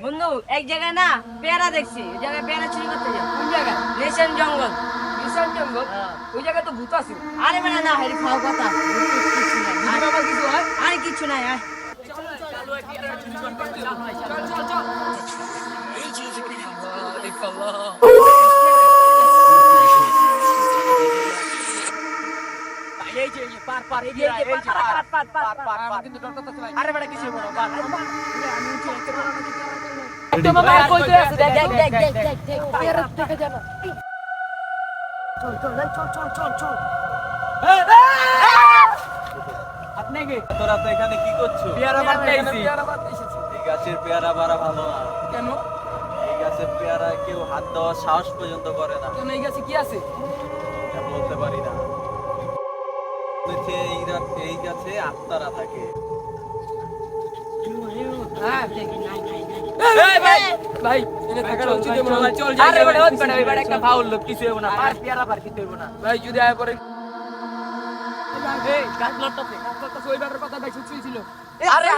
বন্ধু এক জায়গায় না পেয়ারা দেখছি, ওই জায়গায় পেয়ারা চুরি করতে যায়। কোন জায়গায়? রেশন জঙ্গল। রেশন জঙ্গল ওই জায়গায় তো ভূত আছে। আরে মানে না হেরি খাওয়া কথা, ভূত টুত কিছু নাই। আর বাবা কিছু হয়? আরে কিছু নাই। আয় তোরা তো এখানে কি করছো? পেয়ারা বাড়তে আইছি। এই গাছের পেয়ারা বাড়া ভালো না। কেন? এই গাছের পেয়ারা কেউ হাত দেওয়ার সাহস পর্যন্ত করে না। কেন এই গাছে কি আছে? এটা বলতে পারি না। এই গাছে আত্মারা থাকে। এই ভাই ভাই এনে থাকার উচিত হবে না। চল যাই। আরে বেটা ওই বেটা, ওই বেটা একটা ফাউল লোক, কিছু হইব না। আর পেয়ারা পার কিছু হইব না। ভাই যদি আয় পরে এই গাছ লটটাতে ওই ব্যাটার কথা ভাই শুনছি ছিল। আরে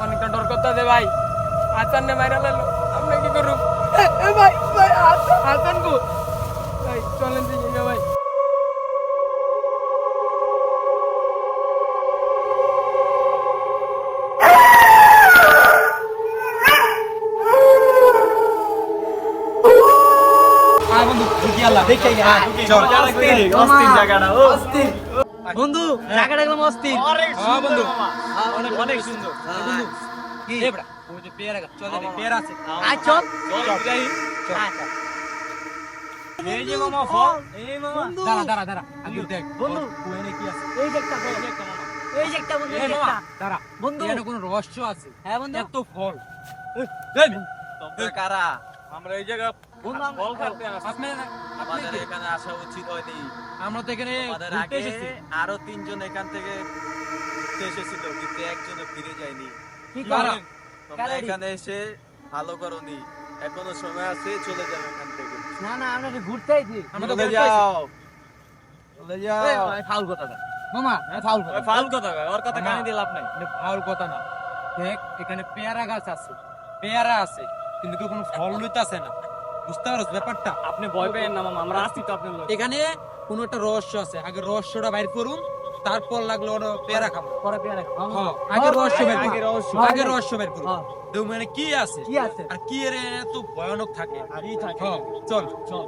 অনেকটা ডর করতে ভাই। হাসান নে মাইরা লালো, আপনি কি করুন? ভাই ভাই হাসান গো ভাই চলেন দিকে ভাই। বন্ধু জায়গাটা একদম অস্থির। হ্যাঁ বন্ধু অনেক সুন্দর। কি ওই যে পেয়ারা গাছ চল যাই, পেয়ারা আছে। আয় চল। যাই এই যে মামা ফল, এই মামা বন্ধু দাঁড়া দাঁড়া আগে দেখ বন্ধু কোয়েনে কি আছে। এই যে একটা বল, এই যে একটা বন্ধু, এই এই যে মামা একটা। দাঁড়া বন্ধু এখানে কোনো রহস্য আছে? হ্যাঁ বন্ধু এত ফল তোমরা কারা? আমরা এই জায়গা বন্ধু ফল খাতে আসছি। আপনি আমাদের এখানে আসা উচিত হয়নি। আমরা তো এখানে আমাদের ঘুরতে আগে এসেছি। আরো 3 জন এখান থেকে ঘুরতে এসেছিল, কিন্তু একজনও ফিরে যায়নি। কি কারা? করো? তোমরা কারা রে? এখানে এসে ভালো করনি, এখনো সময় আছে, চলে যাও এখান থেকে। না না আমরা তো ঘুরতে আইছি। আমরা তো চলে ঘুরতে এসেছি। যাও, চলে যাও। ফাউল কথা না মামা ফাউল কথা ফাউল কথা কয়, ওর কথা না। কানে দিয়ে লাভ নাই। এটা ফাউল কথা না। দেখ এখানে পেয়ারা গাছ আছে, পেয়ারা আছে, কিন্তু কেউ কোনো ফল লইতাছে না। বুঝতে পারছ ব্যাপারটা? আপনি ভয় পেয়েন না মামা, আমরা আসছি তো আপনার লগে। এখানে কোনো একটা রহস্য আছে, আগে রহস্যটা বাইর করুন, তারপর লাগলো ওরা পেয়ারা খাবো। পরে পেয়ারা খাও। হ্যাঁ, আগে রহস্য বের আগে করুন। রহস্য। আগে রহস্য বের করুন। হ্যাঁ। তো মানে কি আছে? কি আছে? আর কি এর এত ভয়ানক থাকে? কি থাকে? হ্যাঁ, চল চল।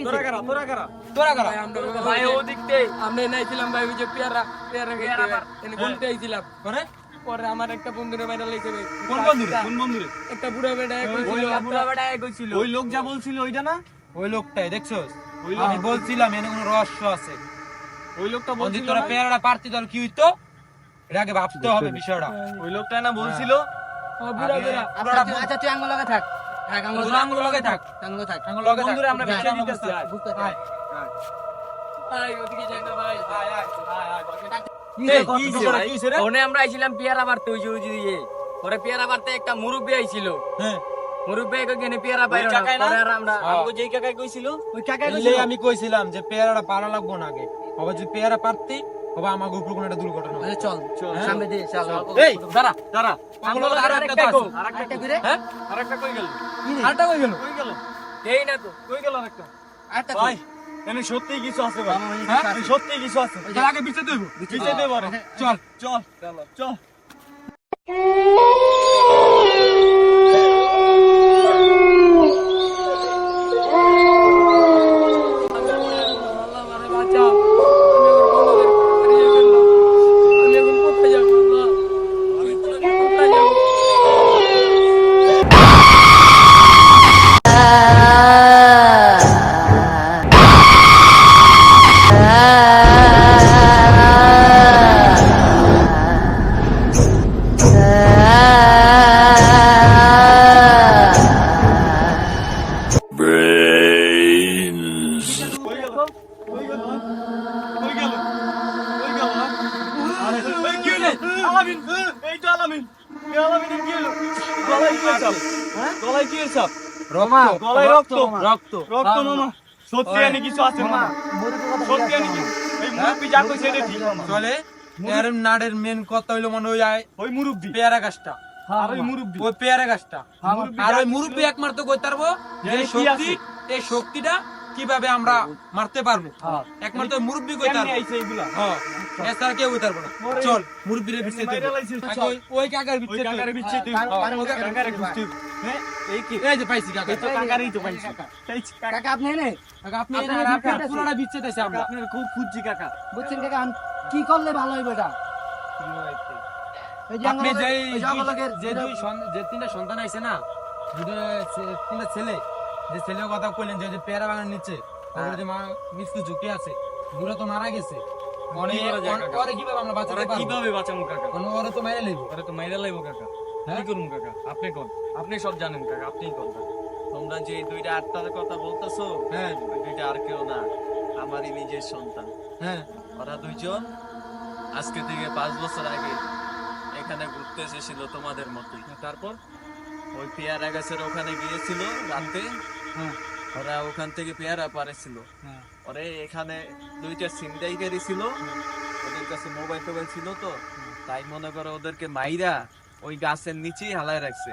তোরা কারা? তোরা কারা? ভাই ওদিক থেকে আমরা নাইছিলাম ভাই ওই যে পেয়ারা পেয়ারা পেয়ারা খেতে বার। এনে ঘুরতে আইছিলাম। করে? পরে আমার একটা বন্ধুরে বাইরে লাইছে ভাই। কোন বন্ধুরে? কোন বন্ধুরে? একটা বুড়া বেটা বুড়া বেটা কইছিল। ওই লোক যা বলছিল ওইটা না? ওই লোকটাই দেখছস? ওই আমি বলছিলাম এনে কোনো রহস্য আছে। ওই লোকটা যদি বলছিল তোরা না? পেয়ারাটা পারতি তাহলে কি হইতো? এটা আগে ভাবতে হবে বিষয়টা। ওই লোকটা না বলছিল? বুড়া বেটা। আচ্ছা তুই আঙ্গুল লাগা থাক। থাক আঙ্গুল তোরা আঙ্গুল লগে থাক। আঙ্গুল থাক। আঙ্গুল লগে থাক। বন্ধুরে আমরা হ্যাঁ, বিষয় দিতেছি, আয়। বুঝতে আয়। পারছি। আয়, ওদিকে যাই না ভাই। কি এই, রে, কি কত হইছে বড়? রে? কি হইছে রে? ওখানে আমরা আইছিলাম পেয়ারা পারতে, ওই যে দিয়ে পরে পেয়ারা পারতে একটা মুরব্বী আইছিল। হ্যাঁ। মুরব্বী এখানে পেয়ারা পাইলো ওই না। কাকাই না? পরে আর আমরা আমাকে যেই কাকাই কইছিল? ওই কাকা এলে আমি কইছিলাম যে পেয়ারাটা পারা লাগবো না আগে। আবার যদি পেয়ারা পারতি বাবা আমাকে উপর কোনো একটা দুর্ঘটনা আচ্ছা চল চল, সামনে দিয়ে চল এই দাঁড়া দাঁড়া আমরা পাগল আরেকটা আরেকটা কই? আছে আরেকটা করে হ্যাঁ আরেকটা কই গেল আরেকটা কই গেল কই গেল এই না তো কই গেল আরেকটা আরেকটা ভাই এনে সত্যি কিছু আছে ভাই মামা, এই হ্যাঁ কিছু আছে। সত্যি কিছু আছে তার আগে বিচে দেব পিছে দে বড় চল চল চল আল্লাহ মানে বাঁচাও আমি এখন বন্ধুদের হারিয়ে ফেললাম আমি এখন কোথায় যাবো আল্লাহ আমি কোথায় যাবো কই গেল কই গেল কই গেল কই গেল আরে এই কি হলো আলামিন এই তো আলামিন এই আলামিন কি হলো গলায় কি চাপ হ্যাঁ গলায় কি চাপ রমা গলায় রক্ত রক্ত রক্ত মামা সত্যি আনি কিছু আছে মামা সত্যি আনি কি এই মুরব্বি যা কইছে এটা ঠিক মামা চলে এর নাড়ের মেন কথা হইলো মনে হয় ওই মুরব্বি পেয়ারা গাছটা আর ওই মুরব্বি ওই পেয়ারা গাছটা মুরব্বি আর ওই যা মুরব্বি একমাত্র কইতে পারবো যে যে এই কি শক্তি আছে? এই শক্তিটা কিভাবে আমরা মারতে পারবো একমাত্র ওই মুরব্বি কইতে কেমনে পারবো আইছে এইগুলা হ্যাঁ এছাড়া কেউ কইতে পারবো না ওরে, চল মুরব্বিরে বিচ্ছে মাইরা দেব লাইছে, আগে চল। ওই কাকার ওই বিচ্ছে কাকারে বিচ্ছে তুই কাকারে খুঁজতে হ্যাঁ এই কি এই যে পাইছি কাকা এই তো কাকারই তো পাইছি এই কাকা কাকা আপনি এনে কাকা আপনি আপনার এর কাকা আপনার পুরোটা বিচ্ছে দিয়েছে আমরা আপনার খুব খুঁজছি কাকা বুঝছেন কাকা কি করলে ভালো হইবে এটা এই যে আপনি যে ওই যে আমলকের যে দুই যে তিনটা সন্তান আইছে না দুটো তিনটা ছেলে যে ছেলের কথা কইলেন যে পেয়ারা বাগান নিচে ওর যে মা মৃত্যু ঝুঁকি আছে দুটো তো মারা গেছে অনেক বড় জায়গা কাকা। ওরে কিভাবে আমরা বাঁচাতে ওরা পারবো কিভাবে বাঁচামু কাকা মানে ওরে তো মেরে লইব ওরা তো মাইরা লাইবো কাকা কি করুম কাকা আপনি কোন আপনি সব জানেন কাকা আপনিই কোন তোমরা যে এই দুইটা আত্মার কথা বলতেছো হ্যাঁ ওই দুইটা আর কেউ না আমারই নিজের সন্তান হ্যাঁ ওরা দুইজন আজকে থেকে 5 বছর আগে এখানে ঘুরতে এসেছিল তোমাদের মতোই তারপর ওই পেয়ারা গাছের ওখানে গিয়েছিল রাতে হ্যাঁ ওরা ওখান থেকে পেয়ারা পাড়েছিল হ্যাঁ ওরে এখানে দুইটা ছিনতাইকারী ছিল ওদের কাছে মোবাইল টোবাইল ছিল তো তাই মনে করো ওদেরকে মাইরা ওই গাছের নিচেই হালায় রাখছে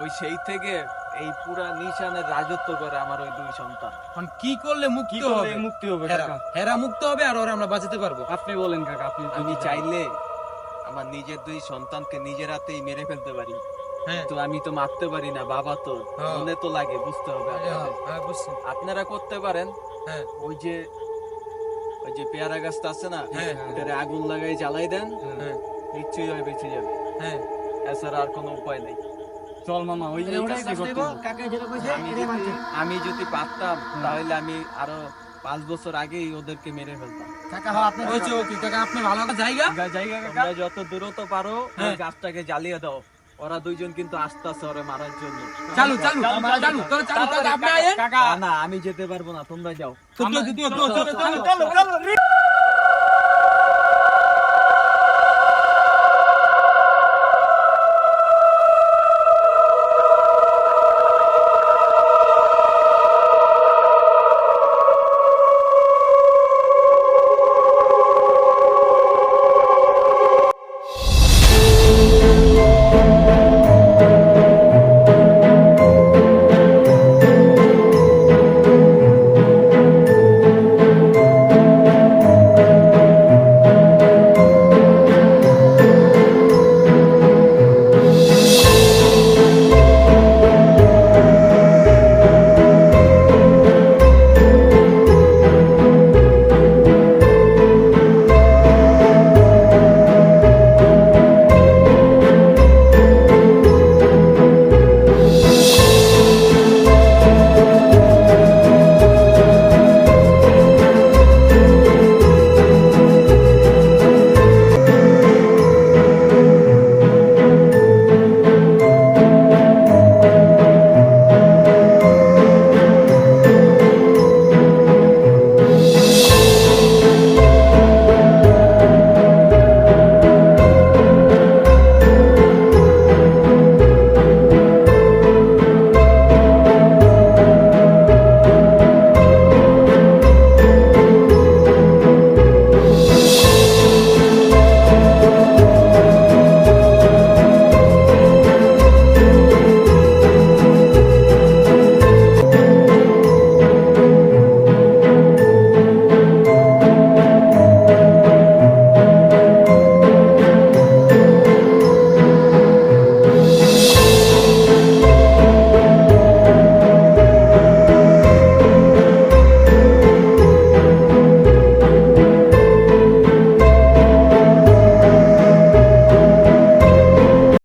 ওই সেই থেকে এই পুরা নিশানের রাজত্ব করে আমার ওই দুই সন্তান এখন কি করলে মুক্ত কি করলে হবে মুক্তি হবে হেরা কাকা হেরা মুক্ত হবে আর ওরা আমরা বাঁচাতে পারবো আপনি বলেন কাকা আপনি আমি চাইলে আমার নিজের দুই সন্তানকে নিজের হাতেই মেরে ফেলতে পারি হ্যাঁ তো আমি তো মারতে পারি না বাবা তো হ্যাঁ। মনে তো লাগে বুঝতে হবে আপনাদের। হ্যাঁ বুঝছি আপনারা করতে পারেন হ্যাঁ ওই যে পেয়ারা গাছটা আছে না হ্যাঁ। ওটারে আগুন লাগাই জ্বালাই দেন হ্যাঁ নিশ্চয়ই হয় বেঁচে যাবে হ্যাঁ এছাড়া আর কোনো উপায় নেই চল মামা ওই এই ওটাই কাজটাই কাজ করতে করব হবে। কাকা যেটা কইছে আমি এটাই মানতে যদি- আমি যদি পারতাম তাহলে আমি আরো 5 বছর আগেই ওদেরকে মেরে ফেলতাম কাকা হ্যাঁ আপনি ওই যে ওকে কাকা আপনি ভালো একটা জায়গা জায়গা কাকা তোমরা যত দূরত্ব পারো ওই হ্যাঁ। গাছটাকে জ্বালিয়ে দাও ওরা দুইজন কিন্তু আসতেছে ওরে মারার জন্য চালু চালু চালু তোরা চালু তোরা আপনি আয়ে কাকা না আমি যেতে পারবো না তোমরা যাও তো তো তো চলো চলো চলো